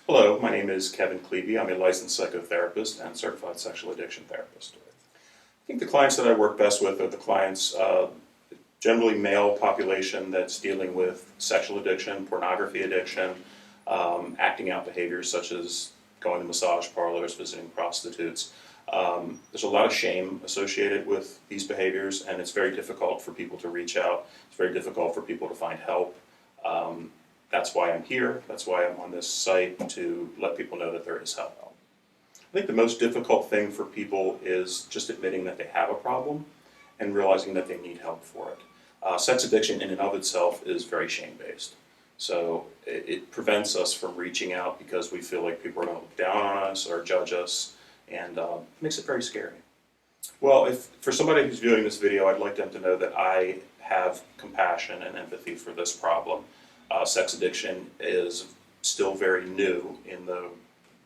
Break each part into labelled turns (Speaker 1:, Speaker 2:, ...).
Speaker 1: Hello, my name is Kevin Klebe. I'm a licensed psychotherapist and certified sexual addiction therapist. I think the clients that I work best with are the clients, generally male population that's dealing with sexual addiction, pornography addiction, acting out behaviors such as going to massage parlors, visiting prostitutes. There's a lot of shame associated with these behaviors, and it's very difficult for people to reach out. It's very difficult for people to find help. That's why I'm here. That's why I'm on this site, to let people know that there is help. I think the most difficult thing for people is just admitting that they have a problem and realizing that they need help for it. Sex addiction in and of itself is very shame-based. So it prevents us from reaching out because we feel like people are going to look down on us or judge us, and makes it very scary. Well, if for somebody who's viewing this video, I'd like them to know that I have compassion and empathy for this problem. Sex addiction is still very new in the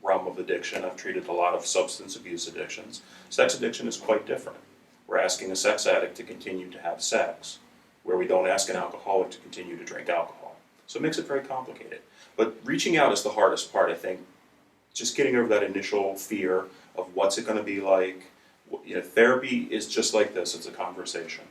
Speaker 1: realm of addiction. I've treated a lot of substance abuse addictions. Sex addiction is quite different. We're asking a sex addict to continue to have sex, where we don't ask an alcoholic to continue to drink alcohol. So it makes it very complicated. But reaching out is the hardest part, I think. Just getting over that initial fear of what's it going to be like. You know, therapy is just like this. It's a conversation.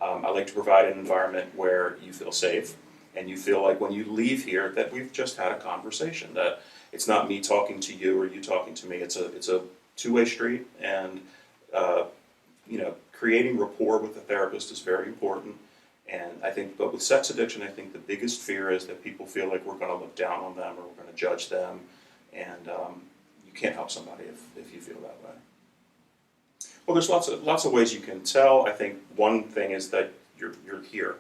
Speaker 1: I like to provide an environment where you feel safe, and you feel like when you leave here that we've just had a conversation, that it's not me talking to you or you talking to me. It's a two-way street, and creating rapport with the therapist is very important. And I think, but with sex addiction, I think the biggest fear is that people feel like we're going to look down on them or we're going to judge them, and you can't help somebody if you feel that way. Well, there's lots of ways you can tell. I think one thing is that you're here.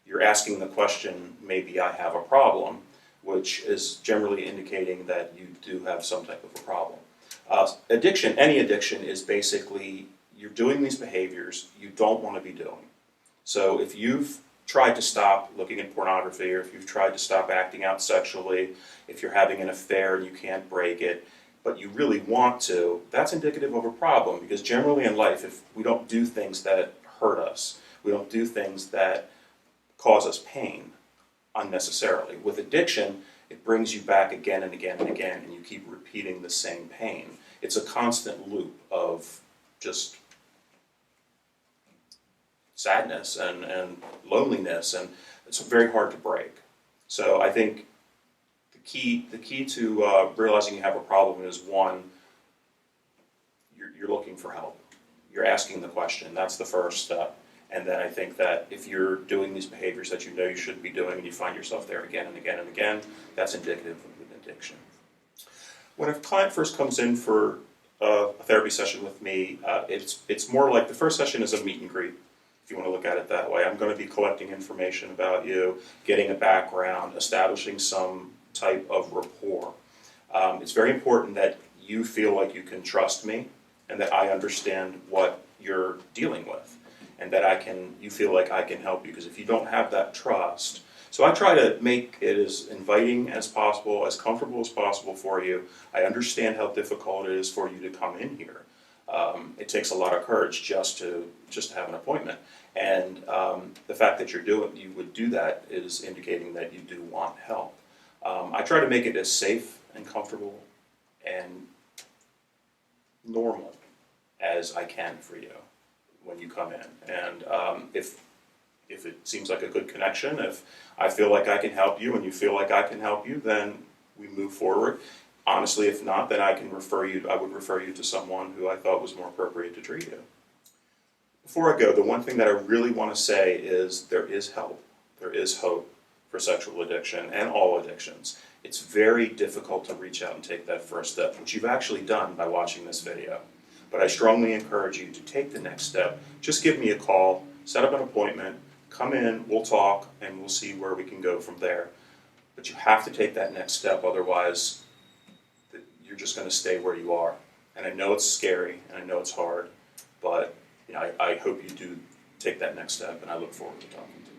Speaker 1: You're asking the question, maybe I have a problem, which is generally indicating that you do have some type of a problem. Addiction, any addiction, is basically you're doing these behaviors you don't want to be doing. So if you've tried to stop looking at pornography, or if you've tried to stop acting out sexually, if you're having an affair and you can't break it, but you really want to, that's indicative of a problem, because generally in life, if we don't do things that hurt us, we don't do things that cause us pain unnecessarily. With addiction, it brings you back again and again and again, and you keep repeating the same pain. It's a constant loop of just sadness and loneliness, and it's very hard to break. So I think the key to realizing you have a problem is, one, you're looking for help. You're asking the question. That's the first step. And then I think that if you're doing these behaviors that you know you shouldn't be doing, and you find yourself there again and again and again, that's indicative of an addiction. When a client first comes in for a therapy session with me, it's more like the first session is a meet and greet, if you want to look at it that way. I'm going to be collecting information about you, getting a background, establishing some type of rapport. It's very important that you feel like you can trust me, and that I understand what you're dealing with, and that you feel like I can help you, because if you don't have that trust, so I try to make it as inviting as possible, as comfortable as possible for you. I understand how difficult it is for you to come in here. It takes a lot of courage just to have an appointment, and the fact that you would do that is indicating that you do want help. I try to make it as safe and comfortable and normal as I can for you when you come in. And if it seems like a good connection, if I feel like I can help you and you feel like I can help you, then we move forward. Honestly, if not, then I would refer you to someone who I thought was more appropriate to treat you. Before I go, the one thing that I really want to say is there is help. There is hope for sexual addiction and all addictions. It's very difficult to reach out and take that first step, which you've actually done by watching this video. But I strongly encourage you to take the next step. Just give me a call, set up an appointment, come in, we'll talk, and we'll see where we can go from there. But you have to take that next step, otherwise you're just going to stay where you are. And I know it's scary, and I know it's hard, but I hope you do take that next step, and I look forward to talking to you.